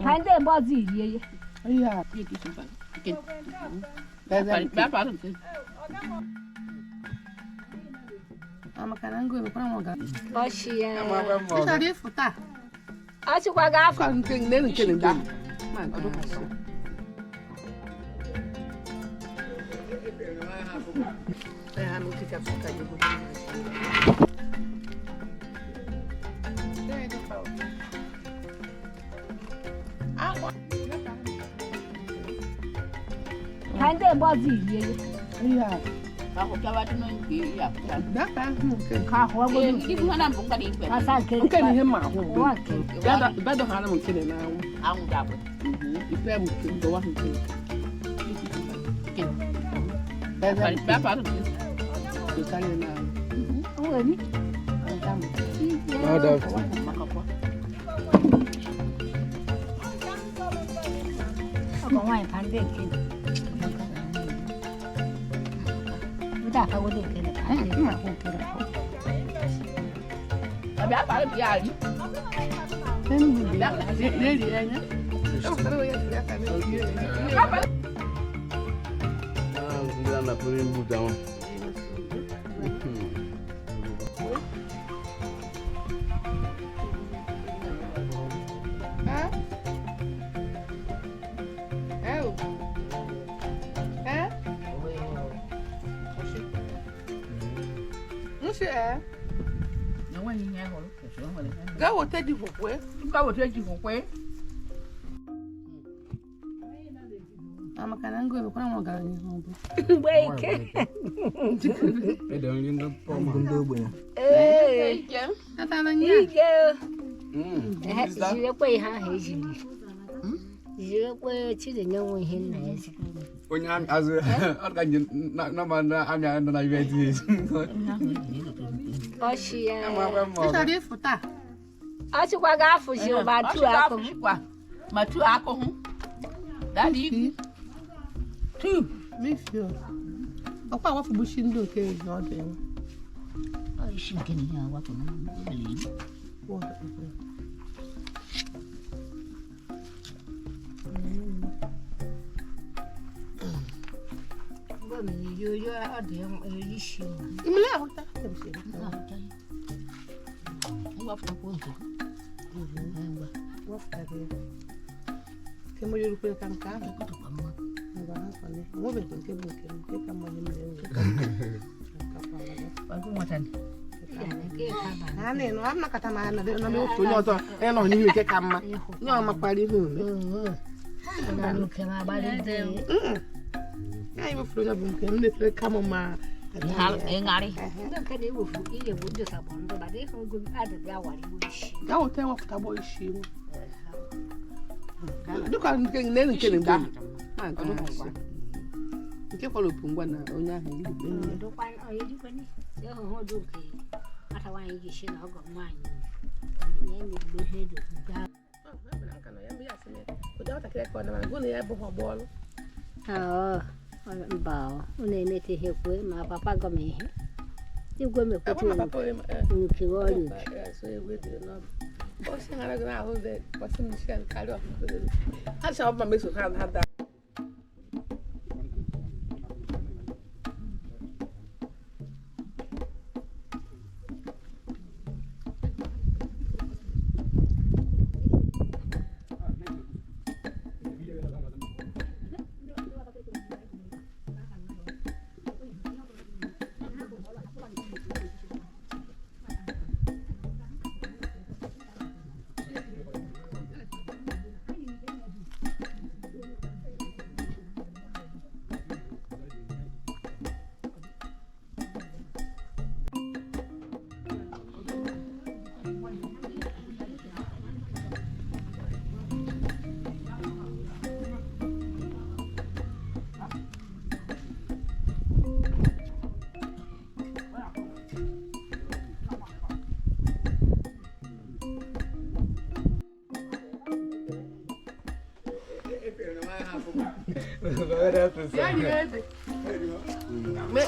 Hai đây bao gì vậy? Iya. Makanan gue bukan mau gak. Oh siya. Bisa dia futa. Asu kwa gafu. Kan keng dah. Anu kita suka juga. Hai đây bao gì vậy? Iya. Aku jawab dulu ni ya. Dapat. Kau hawa Ini mana bukan di Igbo. Asal ke. Mungkin ni hema ho. Wake. Bado hala mungkin na. Aku jawab. Ipe mungkin do wa mungkin. Berapa tu? Sekali na. Oh ni. Ada. Aku mai pandai ke. Dah kau tu ke. Berapa tu dia ni? Dia nya. Nak beribu jam. Gawo tadi fukwe. Gawo tadi fukwe. Makanan gue bukan mau gak ni. Baik. Ada yang lindo pom gundo bunya. Tatanya. Iya. Jika kau yang hiji. Jika kau ciri nyawa hin na. Punya azu organ nama amnya na ibeti. Oh siya. Bisa dia futa. Asu kwa gafu si matu ako. Matu ako. Dadi. Tu. Mifio. Apa awak fubushin do ke ngode. Oh, shinkin ya wapo na beli. Yo ada yang isu. Imle awak tak. Wapo pun tu. Wafta dia. Kemo yuru pe kanka. Mau betul ke bukan kita mau nyembelih. Aku macam. Ane no amna kata mana de no me otu nyoto e no ni ke kama. Nyo ma pali hu. Na lu ke ma bali de. Ai mo froja bun ke ne tre kama ma. Hal ngari. Ndo ka de wufu ile budu ka bondo ba de ko gun ada ya wali bushi. Ya o te wa futa boy shi. Duka nke ne nke ne ba. Nke kwalo pungwa na onye ahụ ile. Ndo kwa oyi di kwani. Yo ho do ke. Ata wa yi shi na ogo nwanyi. Ni ni do he do ga. Oh, ba. Une mete he kwe ma papa go me he. Ti go me ko tu. Ni ki wo ri. Você não era na rua, você não tinha calor. Achava uma mesa nada.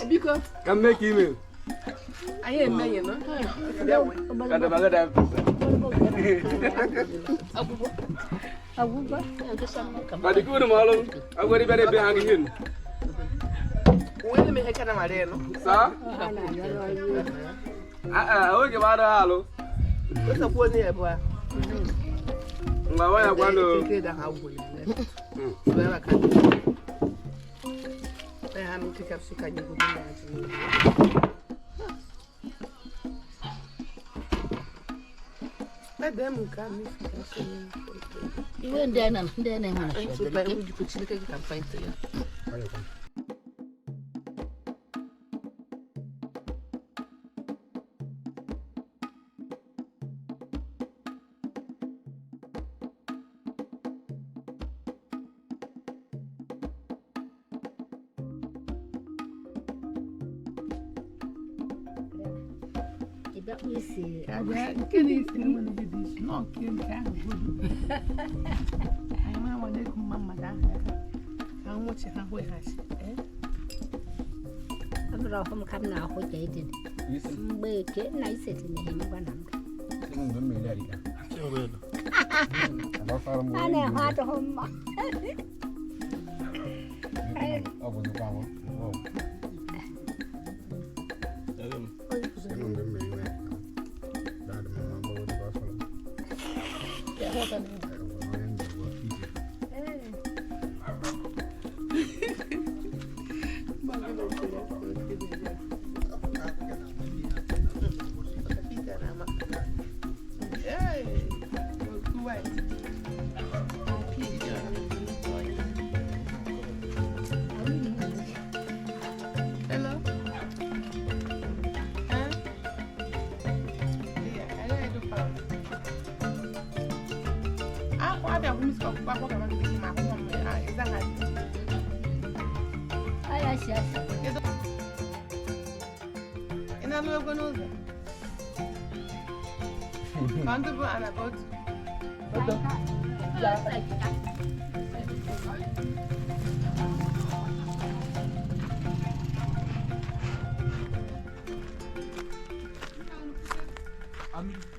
Because Come make email. I ain't million, no? Kada baga da. Abuba. Tadi ku malu, aku di bere be hangi hin. Wani me hekana mareno. Sa? Oge bara halo. Wasa ko ne ya ba. Ngawa ya kwando. Ke da hawo ne. Ba ka. Ai han kika suka ni gudu na ji. Madam kan ni. Iwe ndena mwana Ai so ba uji ko chile kai kan find ya. That we see. Kini sinu ni di sno kin ka gudu. Ai ma wande kuma mamma da. Kan wuce ha hoye hashi. Abra hom kam na ho jayden. Mbe ke na iseti ni hemi bana. Kin don me dari da. Kin welo. Ba fara mu. Ane ha to hom. Abu ni kawo. Oh. Kin don me ne. Da da mama ba wani ba fara. Ya hota ne. Ina lo gono za. Quando bu ana bot. Amin.